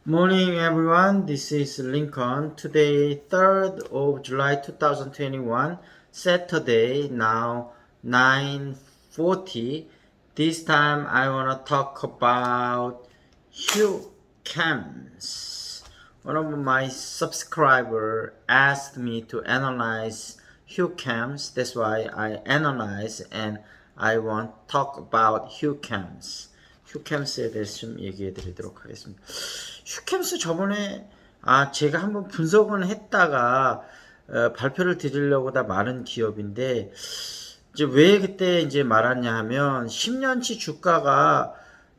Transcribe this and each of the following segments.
Morning everyone, this is Lincoln. Today 3rd of July 2021, Saturday, now 9:40. This time I want to talk about Hugh Camps. One of my subscriber asked me to analyze Hugh Camps. That's why I analyze and I want to talk about Hugh Camps. 휴캠스에 대해서 좀 얘기해 드리도록 하겠습니다. 휴캠스 저번에 제가 한번 분석은 했다가 발표를 드리려고 다 말은 기업인데 이제 왜 그때 이제 말았냐 하면 10년치 주가가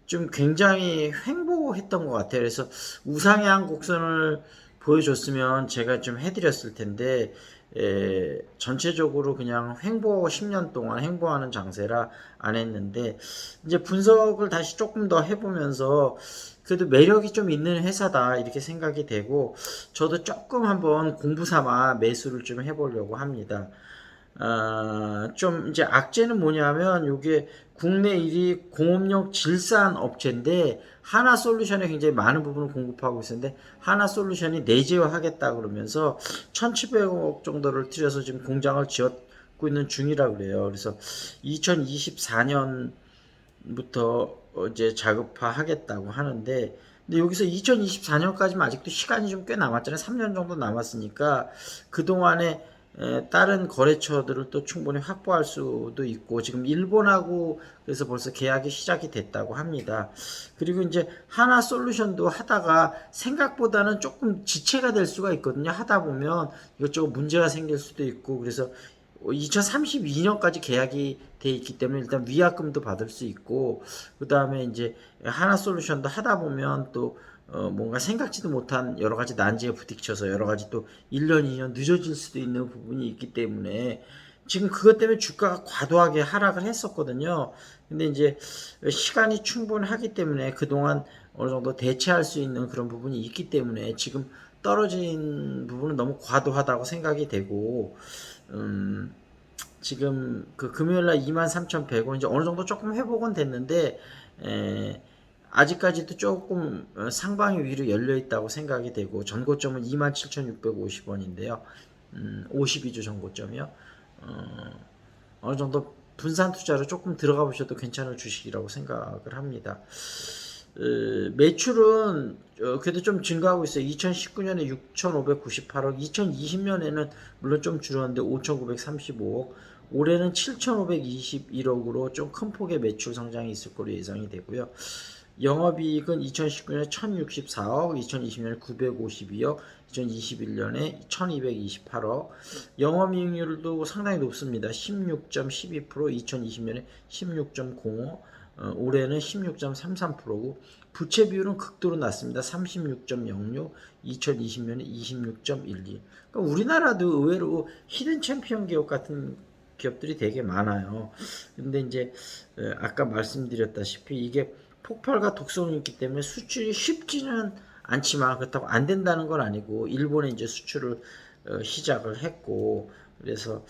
좀 굉장히 횡보했던 것 같아요. 그래서 우상향 곡선을 보여줬으면 제가 좀 해드렸을 텐데 전체적으로 그냥 횡보 10년 동안 횡보하는 장세라 안 했는데 이제 분석을 다시 조금 더 해보면서 그래도 매력이 좀 있는 회사다 이렇게 생각이 되고 저도 조금 한번 공부 삼아 매수를 좀 해보려고 합니다. 좀 이제 악재는 뭐냐면 요게 국내 1위 공업용 질산 업체인데 하나솔루션에 굉장히 많은 부분을 공급하고 있었는데 하나솔루션이 내재화하겠다 그러면서 1700억 정도를 들여서 지금 공장을 지었고 있는 중이라 그래요. 그래서 2024년부터 이제 자급화하겠다고 하는데 근데 여기서 2024년까지는 아직도 시간이 좀 꽤 남았잖아요. 3년 정도 남았으니까 그동안에 다른 거래처들을 또 충분히 확보할 수도 있고 지금 일본하고 그래서 벌써 계약이 시작이 됐다고 합니다. 그리고 이제 하나솔루션도 하다가 생각보다는 조금 지체가 될 수가 있거든요. 하다 보면 이것저것 문제가 생길 수도 있고 그래서 2032년까지 계약이 돼 있기 때문에 일단 위약금도 받을 수 있고 그 다음에 이제 하나솔루션도 하다 보면 또 뭔가 생각지도 못한 여러 가지 난제에 부딪혀서 여러 가지 또 1년, 2년 늦어질 수도 있는 부분이 있기 때문에 지금 그것 때문에 주가가 과도하게 하락을 했었거든요. 근데 이제 시간이 충분하기 때문에 그동안 어느 정도 대체할 수 있는 그런 부분이 있기 때문에 지금 떨어진 부분은 너무 과도하다고 생각이 되고, 지금 그 금요일날 23,100원 이제 어느 정도 조금 회복은 됐는데, 아직까지도 조금 상방이 위로 열려 있다고 생각이 되고 전고점은 27,650원인데요. 52주 전고점이요. 어느 정도 분산 투자로 조금 들어가 보셔도 괜찮을 주식이라고 생각을 합니다. 매출은 그래도 좀 증가하고 있어요. 2019년에 6,598억, 2020년에는 물론 좀 줄었는데 5,935억, 올해는 7,521억으로 좀 큰 폭의 매출 성장이 있을 거로 예상이 되고요. 영업이익은 2019년에 1,064억, 2020년에 952억, 2021년에 1,228억. 영업이익률도 상당히 높습니다. 16.12%, 2020년에 16.05%, 올해는 16.33%고 부채 비율은 극도로 낮습니다. 36.06, 2020년에 26.12. 그러니까 우리나라도 의외로 히든 챔피언 기업 같은 기업들이 되게 많아요. 근데 이제 아까 말씀드렸다시피 이게 폭발과 독성이 있기 때문에 수출이 쉽지는 않지만 그렇다고 안 된다는 건 아니고 일본에 이제 수출을 시작을 했고 그래서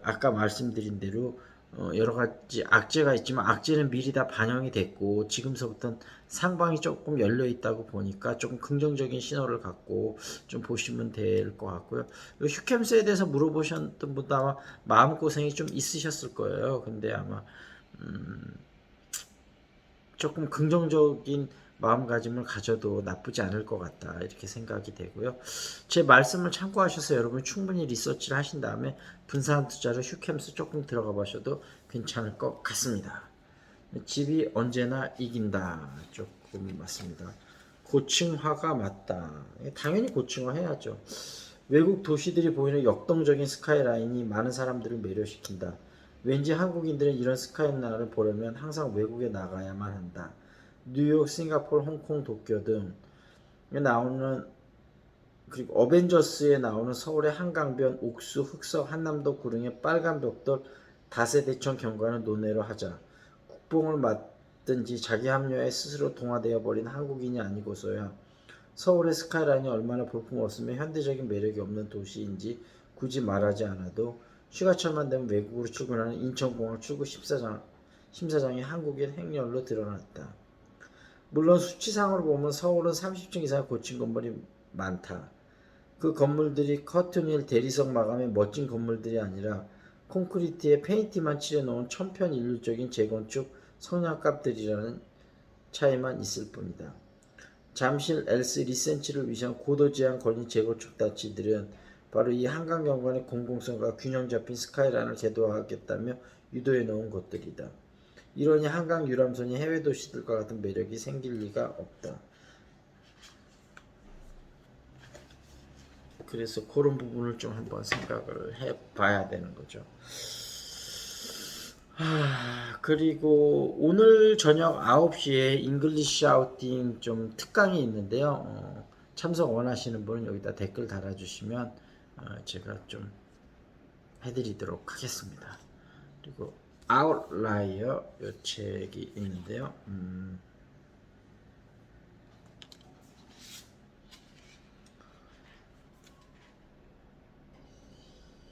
아까 말씀드린 대로 여러 가지 악재가 있지만 악재는 미리 다 반영이 됐고 지금서부터는 상방이 조금 열려 있다고 보니까 조금 긍정적인 신호를 갖고 좀 보시면 될 것 같고요. 휴캠스에 대해서 물어보셨던 분도 아마 마음고생이 좀 있으셨을 거예요. 근데 아마 조금 긍정적인 마음가짐을 가져도 나쁘지 않을 것 같다 이렇게 생각이 되고요. 제 말씀을 참고하셔서 여러분 충분히 리서치를 하신 다음에 분산 투자로 휴캠스 조금 들어가 보셔도 괜찮을 것 같습니다. 집이 언제나 이긴다 조금 맞습니다. 고층화가 맞다. 당연히 고층화 해야죠. 외국 도시들이 보이는 역동적인 스카이라인이 많은 사람들을 매료시킨다. 왠지 한국인들은 이런 스카이라인을 보려면 항상 외국에 나가야만 한다. 뉴욕, 싱가포르, 홍콩, 도쿄 등 나오는 그리고 어벤져스에 나오는 서울의 한강변, 옥수, 흑석, 한남도 구릉의 빨간 벽돌, 다세대청 경관을 논외로 하자. 국뽕을 맞든지 자기 합류에 스스로 동화되어 버린 한국인이 아니고서야 서울의 스카이라인이 얼마나 볼품없으며 현대적인 매력이 없는 도시인지 굳이 말하지 않아도 휴가철만 되면 외국으로 출근하는 인천공항 출구 심사장이 한국인 행렬로 드러났다. 물론 수치상으로 보면 서울은 30층 이상 고층 건물이 많다. 그 건물들이 커튼윌 대리석 마감의 멋진 건물들이 아니라 콘크리트에 페인트만 칠해놓은 천편일률적인 재건축 성냥갑들이라는 차이만 있을 뿐이다. 잠실 엘스 리센치를 위시한 고도 제한 걸린 재건축 단지들은 바로 이 한강경관의 공공성과 균형 잡힌 스카이라인을 제도화하겠다며 유도해 놓은 것들이다. 이러니 한강 유람선이 해외 도시들과 같은 매력이 생길 리가 없다. 그래서 그런 부분을 좀 한번 생각을 해봐야 되는 거죠. 그리고 오늘 저녁 9시에 잉글리시 아우팅 좀 특강이 있는데요. 참석 원하시는 분은 여기다 댓글 달아주시면 제가 좀 해드리도록 하겠습니다. 그리고 아웃라이어 이 책이 있는데요.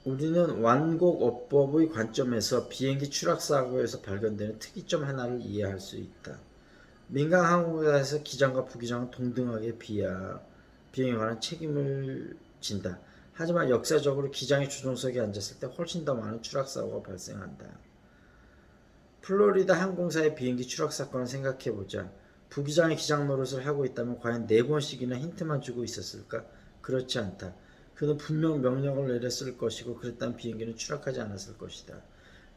우리는 완곡어법의 관점에서 비행기 추락사고에서 발견되는 특이점 하나를 이해할 수 있다. 민간 항공사에서 기장과 부기장은 동등하게 비행에 관한 책임을 진다. 하지만 역사적으로 기장이 조종석에 앉았을 때 훨씬 더 많은 추락사고가 발생한다. 플로리다 항공사의 비행기 추락 사건을 생각해보자. 부기장이 기장 노릇을 하고 있다면 과연 4번씩이나 힌트만 주고 있었을까? 그렇지 않다. 그는 분명 명령을 내렸을 것이고 그랬다면 비행기는 추락하지 않았을 것이다.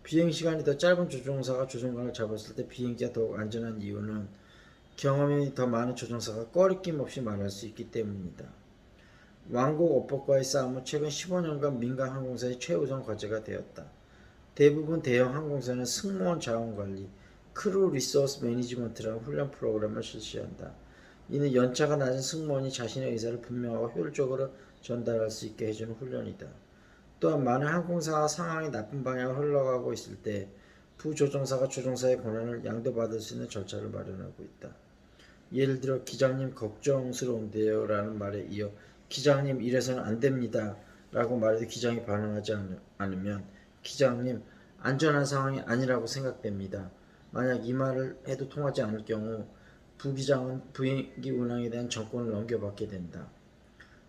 비행시간이 더 짧은 조종사가 조종관을 잡았을 때 비행기가 더욱 안전한 이유는 경험이 더 많은 조종사가 꺼리낌 없이 말할 수 있기 때문이다. 왕곡어법과의 싸움은 최근 15년간 민간 항공사의 최우선 과제가 되었다. 대부분 대형 항공사는 승무원 자원관리, 크루 리소스 매니지먼트라는 훈련 프로그램을 실시한다. 이는 연차가 낮은 승무원이 자신의 의사를 분명하고 효율적으로 전달할 수 있게 해주는 훈련이다. 또한 많은 항공사가 상황이 나쁜 방향으로 흘러가고 있을 때 부조종사가 조종사의 권한을 양도받을 수 있는 절차를 마련하고 있다. 예를 들어 기장님 걱정스러운데요 라는 말에 이어 기장님 이래서는 안됩니다 라고 말해도 기장이 반응하지 않으면 기장님 안전한 상황이 아니라고 생각됩니다. 만약 이 말을 해도 통하지 않을 경우 부기장은 비행기 운항에 대한 정권을 넘겨받게 된다.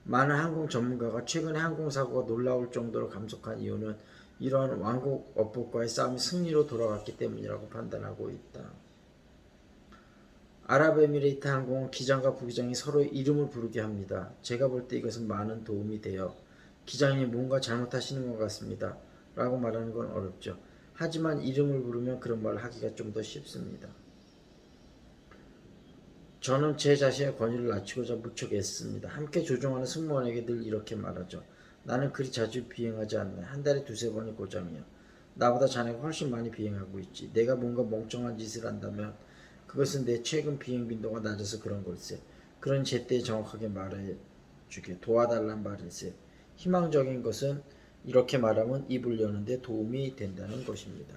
많은 항공 전문가가 최근에 항공사고가 놀라울 정도로 감속한 이유는 이러한 왕곡어법과의 싸움이 승리로 돌아갔기 때문이라고 판단하고 있다. 아랍에미레이트 항공은 기장과 부기장이 서로의 이름을 부르게 합니다. 제가 볼 때 이것은 많은 도움이 돼요. 기장님 뭔가 잘못하시는 것 같습니다. 라고 말하는 건 어렵죠. 하지만 이름을 부르면 그런 말을 하기가 좀 더 쉽습니다. 저는 제 자신의 권위를 낮추고자 무척 애씁니다. 함께 조종하는 승무원에게 늘 이렇게 말하죠. 나는 그리 자주 비행하지 않네. 한 달에 2~3번이 고장이야. 나보다 자네가 훨씬 많이 비행하고 있지. 내가 뭔가 멍청한 짓을 한다면 그것은 내 최근 비행 빈도가 낮아서 그런 걸세. 그런 제때에 정확하게 말해주게 도와달란 말일세. 희망적인 것은 이렇게 말하면 입을 여는데 도움이 된다는 것입니다.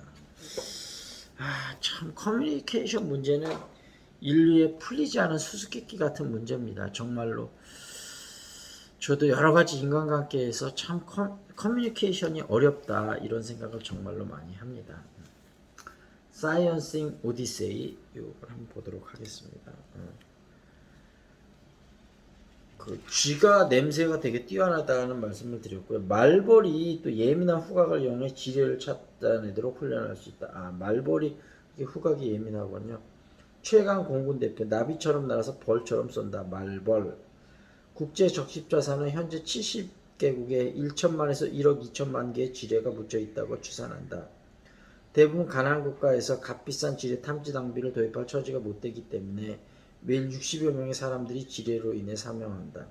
참 커뮤니케이션 문제는 인류의 풀리지 않은 수수께끼 같은 문제입니다. 정말로 저도 여러 가지 인간관계에서 참 커뮤니케이션이 어렵다 이런 생각을 정말로 많이 합니다. 사이언싱 오디세이 이걸 한번 보도록 하겠습니다. 그 쥐가 냄새가 되게 뛰어나다는 말씀을 드렸고요. 말벌이 또 예민한 후각을 이용해 지뢰를 찾아내도록 훈련할 수 있다. 말벌이 후각이 예민하군요. 최강 공군 대표 나비처럼 날아서 벌처럼 쏜다. 말벌. 국제 적십자산은 현재 70개국에 1천만에서 1억 2천만 개의 지뢰가 묻혀 있다고 추산한다. 대부분 가난한 국가에서 값비싼 지뢰 탐지 장비를 도입할 처지가 못 되기 때문에 매일 60여 명의 사람들이 지뢰로 인해 사망한다.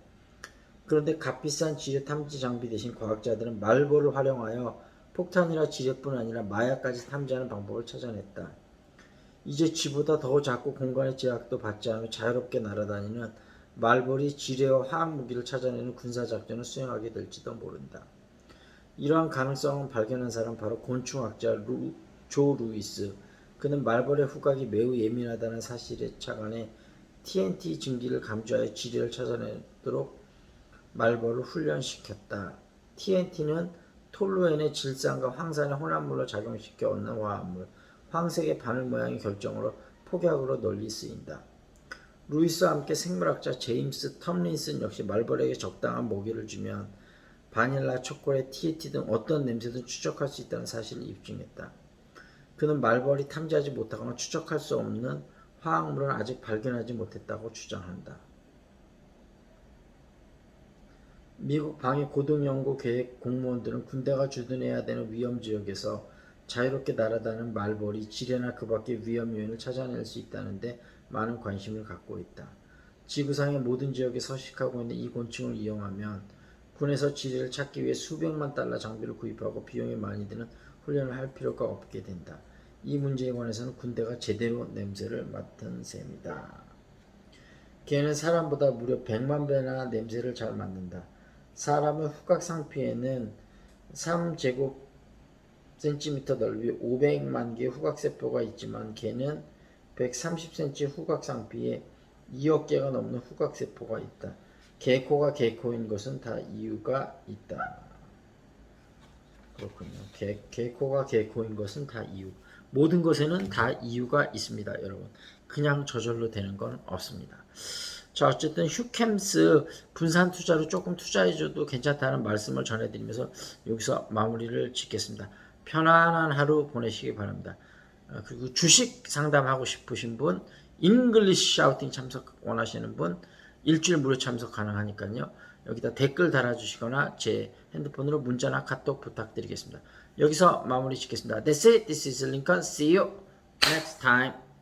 그런데 값비싼 지뢰 탐지 장비 대신 과학자들은 말벌을 활용하여 폭탄이나 지뢰뿐 아니라 마약까지 탐지하는 방법을 찾아냈다. 이제 쥐보다 더 작고 공간의 제약도 받지 않으며 자유롭게 날아다니는 말벌이 지뢰와 화학무기를 찾아내는 군사작전을 수행하게 될지도 모른다. 이러한 가능성을 발견한 사람 바로 곤충학자 조 루이스. 그는 말벌의 후각이 매우 예민하다는 사실에 착안해 TNT 증기를 감지하여 지뢰를 찾아내도록 말벌을 훈련시켰다. TNT는 톨루엔의 질산과 황산의 혼합물로 작용시켜 얻는 화합물, 황색의 바늘 모양의 결정으로 폭약으로 널리 쓰인다. 루이스와 함께 생물학자 제임스 텀린슨 역시 말벌에게 적당한 먹이를 주면 바닐라, 초콜릿, 티에티 등 어떤 냄새든 추적할 수 있다는 사실을 입증했다. 그는 말벌이 탐지하지 못하거나 추적할 수 없는 화학물은 아직 발견하지 못했다고 주장한다. 미국 방위 고등연구 계획 공무원들은 군대가 주둔해야 되는 위험 지역에서 자유롭게 날아다니는 말벌이 지뢰나 그 밖의 위험 요인을 찾아낼 수 있다는데 많은 관심을 갖고 있다. 지구상의 모든 지역에 서식하고 있는 이 곤충을 이용하면 군에서 지뢰를 찾기 위해 수백만 달러 장비를 구입하고 비용이 많이 드는 훈련을 할 필요가 없게 된다. 이 문제에 관해서는 군대가 제대로 냄새를 맡은 셈이다. 개는 사람보다 무려 100만 배나 냄새를 잘 맡는다. 사람의 후각 상피에는 3제곱cm 넓이 500만 개의 후각세포가 있지만 개는 130cm 후각 상피에 2억 개가 넘는 후각세포가 있다. 개코가 개코인 것은 다 이유가 있다. 그렇군요. 개코가 개코인 것은 다 이유. 모든 것에는 다 이유가 있습니다, 여러분. 그냥 저절로 되는 건 없습니다. 자, 어쨌든 휴캠스 분산 투자로 조금 투자해줘도 괜찮다는 말씀을 전해드리면서 여기서 마무리를 짓겠습니다. 편안한 하루 보내시기 바랍니다. 그리고 주식 상담하고 싶으신 분, 잉글리시 샤우팅 참석 원하시는 분, 일주일 무료 참석 가능하니까요. 여기다 댓글 달아주시거나 제 핸드폰으로 문자나 카톡 부탁드리겠습니다. 여기서 마무리 짓겠습니다. That's it. This is Lincoln. See you next time.